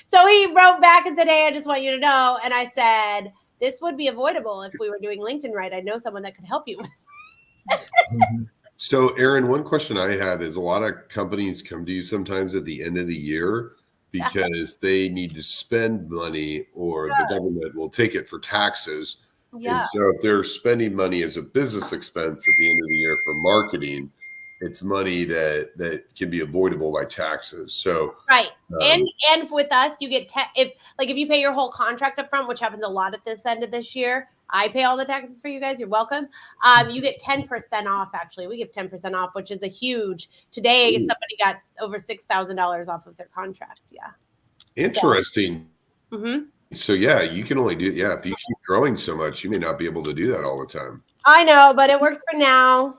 So he wrote back and said, "Hey, I just want you to know." And I said, "This would be avoidable if we were doing LinkedIn right. I know someone that could help you."
So, Aaron, one question I had is a lot of companies come to you sometimes at the end of the year because they need to spend money or the government will take it for taxes. Yeah. And so if they're spending money as a business expense at the end of the year for marketing, it's money that can be avoidable by taxes. So
right. And with us, you get if you pay your whole contract up front, which happens a lot at this end of this year, I pay all the taxes for you guys. You're welcome. You get 10% off. Actually, we give 10% off, which is a huge. Today, somebody got over $6,000 off of their contract. Yeah.
Interesting.
So. Mm-hmm.
So yeah, you can only do if you keep growing so much, you may not be able to do that all the time.
I know, but it works for now.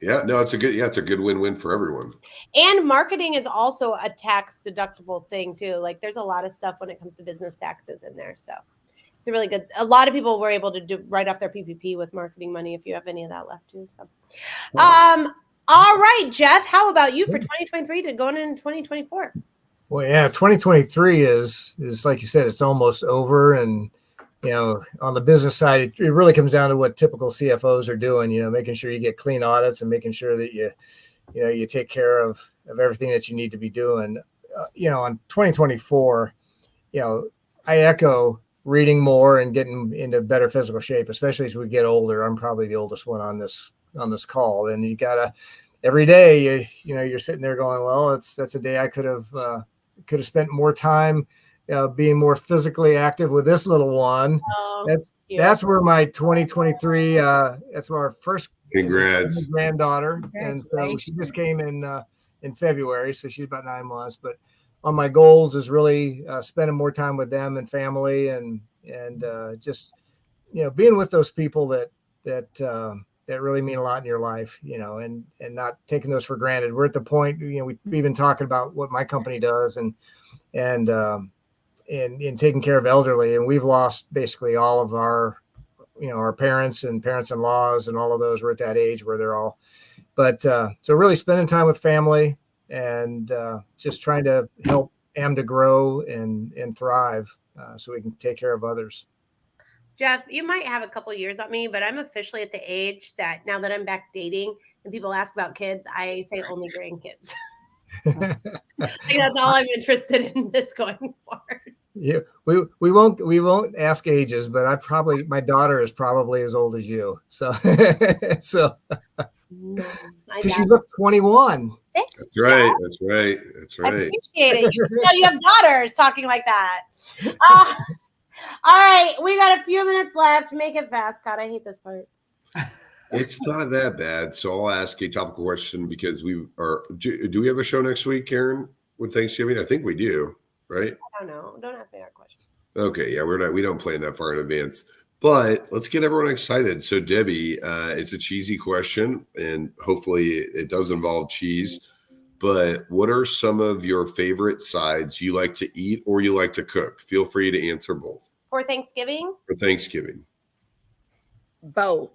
Yeah, no, it's a good win-win for everyone.
And marketing is also a tax deductible thing too. Like there's a lot of stuff when it comes to business taxes in there. So it's a really good. A lot of people were able to write off their PPP with marketing money if you have any of that left too. So, all right, Jeff, how about you for 2023 to going into 2024?
Well, yeah, 2023 is like you said, it's almost over. And, you know, on the business side, it really comes down to what typical CFOs are doing, you know, making sure you get clean audits and making sure that you take care of everything that you need to be doing. On 2024, I echo reading more and getting into better physical shape, especially as we get older. I'm probably the oldest one on this call, and you gotta every day. You're sitting there going, well, that's a day I could have spent more time being more physically active with this little one. That's where my 2023. That's our first
Congrats.
Granddaughter, and so she just came in February, so she's about 9 months. But on my goals is really spending more time with them and family, and just being with those people that really mean a lot in your life, and not taking those for granted. We're at the point, we've been talking about what my company does and taking care of elderly, and we've lost basically all of our parents and parents-in-laws and all of those. We're at that age where they're all, but so really spending time with family and just trying to help AMDA grow and thrive so we can take care of others.
Jeff, you might have a couple of years on me, but I'm officially at the age that now that I'm back dating and people ask about kids, I say only grandkids. I think that's all I'm interested in this going forward.
Yeah, we won't ask ages, but my daughter is probably as old as you. So because you look 21.
Thanks,
That's right.
Jeff.
That's right. That's right.
I appreciate it. You have daughters talking like that. All right, we got a few minutes left. Make it fast, God. I hate this part.
It's not that bad. So I'll ask a topical question because do we have a show next week, Karen, with Thanksgiving? I think we do, right?
I don't know. Don't ask me that question.
Okay. Yeah, we don't plan that far in advance, but let's get everyone excited. So Debbie, it's a cheesy question and hopefully it does involve cheese, but what are some of your favorite sides you like to eat or you like to cook? Feel free to answer both.
For Thanksgiving?
For Thanksgiving.
Both.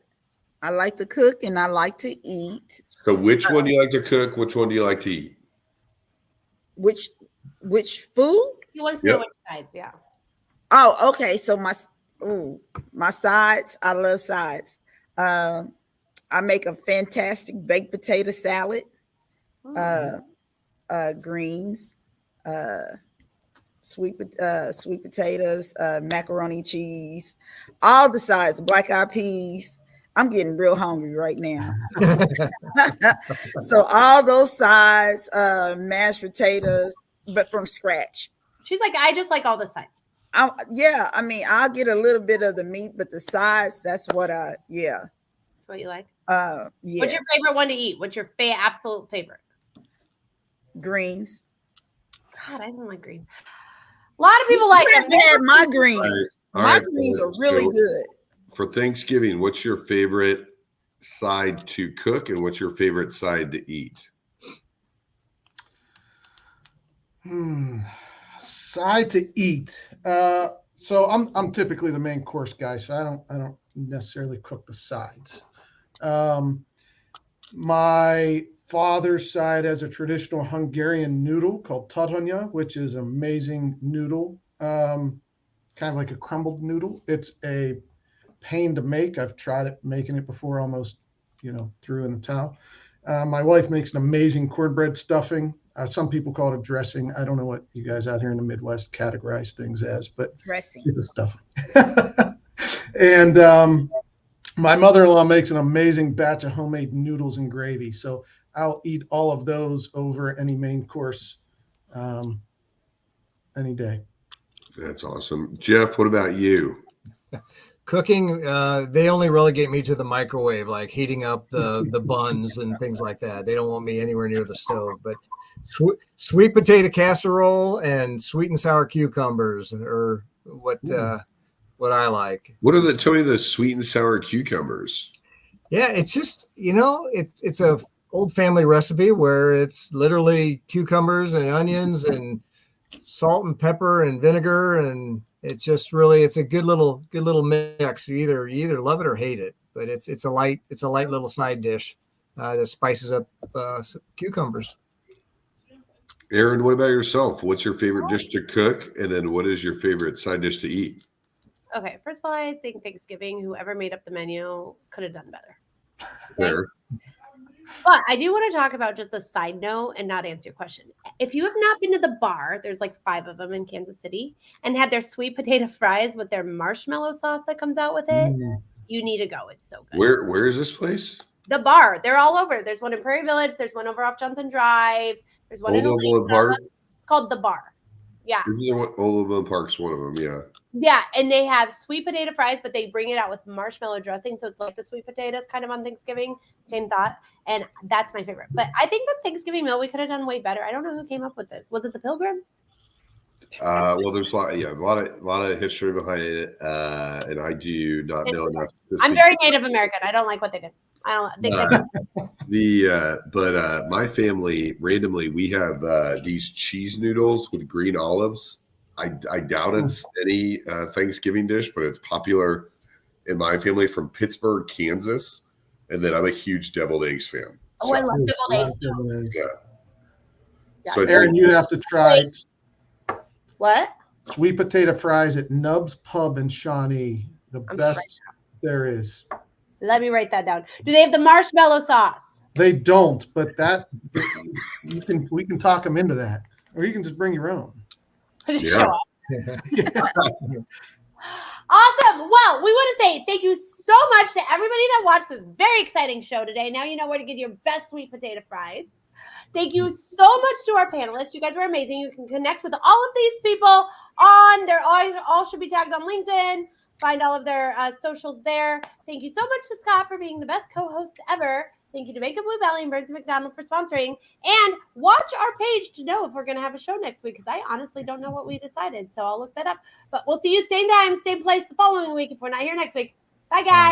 I like to cook and I like to eat.
So which one do you like to cook? Which one do you like to eat?
Which food?
You want to know which sides, yeah.
Oh, okay. So my sides, I love sides. I make a fantastic baked potato salad, greens, sweet potatoes, macaroni cheese, all the sides, black-eyed peas. I'm getting real hungry right now. So all those sides, mashed potatoes, but from scratch.
She's like, I just like all the sides.
I'll get a little bit of the meat, but the sides, that's what
That's what you like?
Yeah.
What's your favorite one to eat? What's your absolute favorite?
Greens.
God, I don't like greens. A lot of people like them.
Had my greens.
All
my
right,
greens are really good.
For Thanksgiving, what's your favorite side to cook and what's your favorite side to eat?
Side to eat. So I'm typically the main course guy, so I don't necessarily cook the sides. My father's side has a traditional Hungarian noodle called tartonya, which is an amazing noodle, kind of like a crumbled noodle. It's a pain to make. I've tried making it before, almost threw in the towel. My wife makes an amazing cornbread stuffing. Some people call it a dressing. I don't know what you guys out here in the Midwest categorize things as, but
Dressing.
it's a stuffing. And my mother-in-law makes an amazing batch of homemade noodles and gravy. So I'll eat all of those over any main course any day.
That's awesome. Jeff, what about you?
Cooking, they only relegate me to the microwave, like heating up the buns and things like that. They don't want me anywhere near the stove. But sweet potato casserole and sweet and sour cucumbers are what I like.
What are tell me the sweet and sour cucumbers?
Yeah, it's just it's a old family recipe where it's literally cucumbers and onions and salt and pepper and vinegar, and it's just really it's a good little mix. You either love it or hate it, but it's a light little side dish that spices up cucumbers.
Aaron, what about yourself? What's your favorite dish to cook, and then what is your favorite side dish to eat?
Okay, first of all, I think Thanksgiving, whoever made up the menu could have done better.
Fair.
But I do want to talk about just a side note and not answer your question. If you have not been to the bar, there's like 5 of them in Kansas City, and had their sweet potato fries with their marshmallow sauce that comes out with it, you need to go. It's so good.
Where is this place?
The bar. They're all over. There's one in Prairie Village. There's one over off Johnson Drive. There's one in
Old Park.
It's called The Bar. Yeah.
Old Park's one of them. Yeah.
Yeah, and they have sweet potato fries, but they bring it out with marshmallow dressing, so it's like the sweet potatoes kind of on Thanksgiving. Same thought, and that's my favorite. But I think the Thanksgiving meal we could have done way better. I don't know who came up with this. Was it the Pilgrims?
Well, there's a lot of history behind it, and I do not know enough.
I'm very Native American. I don't like what they did. I don't think
but my family randomly we have these cheese noodles with green olives. I doubt it's any Thanksgiving dish, but it's popular in my family from Pittsburgh, Kansas, and then I'm a huge deviled eggs fan.
Oh, so, I love deviled eggs.
Yeah. So
Aaron, you'd have to try
what?
Sweet potato fries at Nub's Pub in Shawnee. The best there is.
Let me write that down. Do they have the marshmallow sauce?
They don't, but that we can talk them into that, or you can just bring your own.
Just show up. Awesome. Well, we want to say thank you so much to everybody that watched this very exciting show today. Now you know where to get your best sweet potato fries. Thank you so much to our panelists. You guys were amazing. You can connect with all of these people on their all should be tagged on LinkedIn. Find all of their socials there. Thank you so much to Scott for being the best co-host ever. Thank you to Make a Blue Valley and Burns & McDonnell for sponsoring. And watch our page to know if we're going to have a show next week, because I honestly don't know what we decided. So I'll look that up. But we'll see you same time, same place the following week if we're not here next week. Bye, guys.